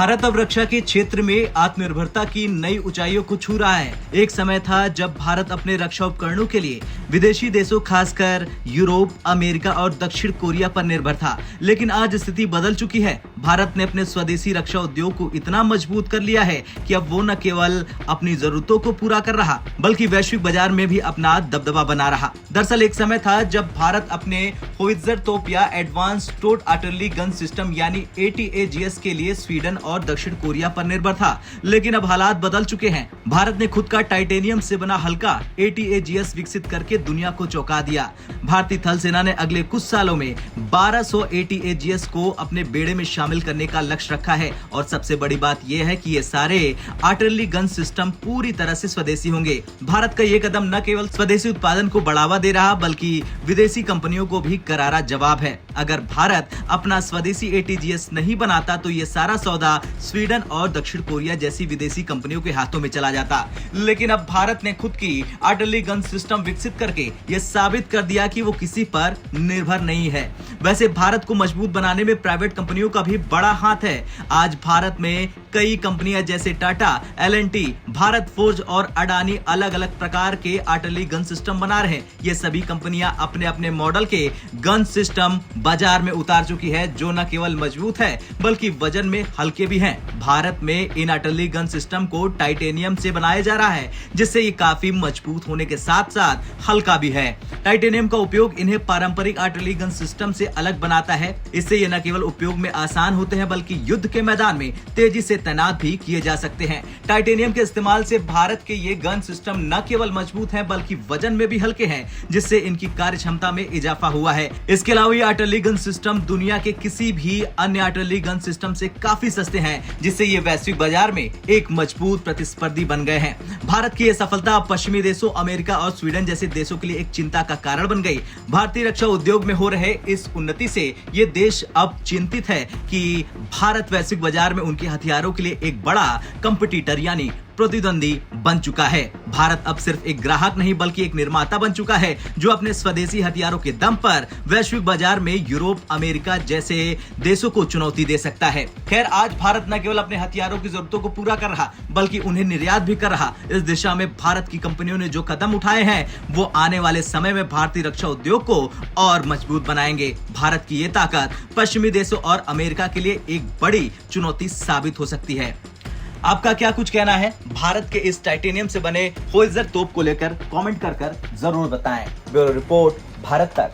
भारत अब रक्षा के क्षेत्र में आत्मनिर्भरता की नई ऊंचाइयों को छू रहा है। एक समय था जब भारत अपने रक्षा उपकरणों के लिए विदेशी देशों खासकर यूरोप, अमेरिका और दक्षिण कोरिया पर निर्भर था, लेकिन आज स्थिति बदल चुकी है। भारत ने अपने स्वदेशी रक्षा उद्योग को इतना मजबूत कर लिया है कि अब वो न केवल अपनी जरूरतों को पूरा कर रहा बल्कि वैश्विक बाजार में भी अपना दबदबा बना रहा। दरअसल एक समय था जब भारत अपने होवित्जर तोप या एडवांस टोट आर्टिलरी गन सिस्टम यानी ATAGS के लिए स्वीडन और दक्षिण कोरिया पर निर्भर था, लेकिन अब हालात बदल चुके हैं। भारत ने खुद का टाइटेनियम से बना हल्का ATAGS विकसित करके दुनिया को चौंका दिया। भारतीय थल सेना ने अगले कुछ सालों में 1200 ATAGS को अपने बेड़े में शामिल करने का लक्ष्य रखा है और सबसे बड़ी बात यह है कि ये सारे आर्टिलरी गन सिस्टम पूरी तरह से स्वदेशी होंगे। भारत का ये कदम न केवल स्वदेशी उत्पादन को बढ़ावा दे रहा बल्कि विदेशी कंपनियों को भी करारा जवाब है। अगर भारत अपना स्वदेशी ATAGS नहीं बनाता तो ये सारा सौदा स्वीडन और दक्षिण कोरिया जैसी विदेशी कंपनियों के हाथों में चला जाता। लेकिन अब भारत ने खुद की आर्टिलरी गन सिस्टम विकसित करके ये साबित कर दिया कि वो किसी पर निर्भर नहीं है। वैसे भारत को मजबूत बनाने में प्राइवेट कंपनियों का भी बड़ा हाथ है। आज भारत में कई कंपनियां जैसे टाटा, L&T, भारत फोर्ज और अडानी अलग अलग प्रकार के आर्टिलरी गन सिस्टम बना रहे हैं। ये सभी कंपनियां अपने अपने मॉडल के गन सिस्टम बाजार में उतार चुकी है, जो न केवल मजबूत है बल्कि वजन में हल्के भी हैं। भारत में इन आर्टिलरी गन सिस्टम को टाइटेनियम से बनाया जा रहा है, जिससे ये काफी मजबूत होने के साथ साथ हल्का भी है। टाइटेनियम का उपयोग इन्हें पारंपरिक आर्टिलरी गन सिस्टम से अलग बनाता है। इससे ये न केवल उपयोग में आसान होते हैं बल्कि युद्ध के मैदान में तेजी से तैनात भी किए जा सकते हैं। टाइटेनियम के इस्तेमाल से भारत के ये गन सिस्टम न केवल मजबूत हैं बल्कि वजन में भी हल्के हैं, जिससे इनकी कार्य क्षमता में इजाफा हुआ है। इसके अलावा ये आर्टिलरी गन सिस्टम दुनिया के किसी भी अन्य आर्टिलरी गन सिस्टम से काफी सस्ते हैं, जिससे ये वैश्विक बाजार में एक मजबूत प्रतिस्पर्धी बन गए हैं। भारत की ये सफलता पश्चिमी देशों, अमेरिका और स्वीडन जैसे देशों के लिए एक चिंता का कारण बन गई। भारतीय रक्षा उद्योग में हो रहे इस उन्नति से ये देश अब चिंतित है कि भारत वैश्विक बाजार में उनके हथियारों के लिए एक बड़ा कंपटीटर यानी प्रतिद्वंदी बन चुका है। भारत अब सिर्फ एक ग्राहक नहीं बल्कि एक निर्माता बन चुका है, जो अपने स्वदेशी हथियारों के दम पर वैश्विक बाजार में यूरोप, अमेरिका जैसे देशों को चुनौती दे सकता है। खैर, आज भारत न केवल अपने हथियारों की जरूरतों को पूरा कर रहा बल्कि उन्हें निर्यात भी कर रहा। इस दिशा में भारत की कंपनियों ने जो कदम उठाए हैं वो आने वाले समय में भारतीय रक्षा उद्योग को और मजबूत बनाएंगे। भारत की ये ताकत पश्चिमी देशों और अमेरिका के लिए एक बड़ी चुनौती साबित हो सकती है। आपका क्या कुछ कहना है भारत के इस टाइटेनियम से बने होवित्जर तोप को लेकर? कमेंट कर जरूर बताएं। ब्यूरो रिपोर्ट, भारत तक।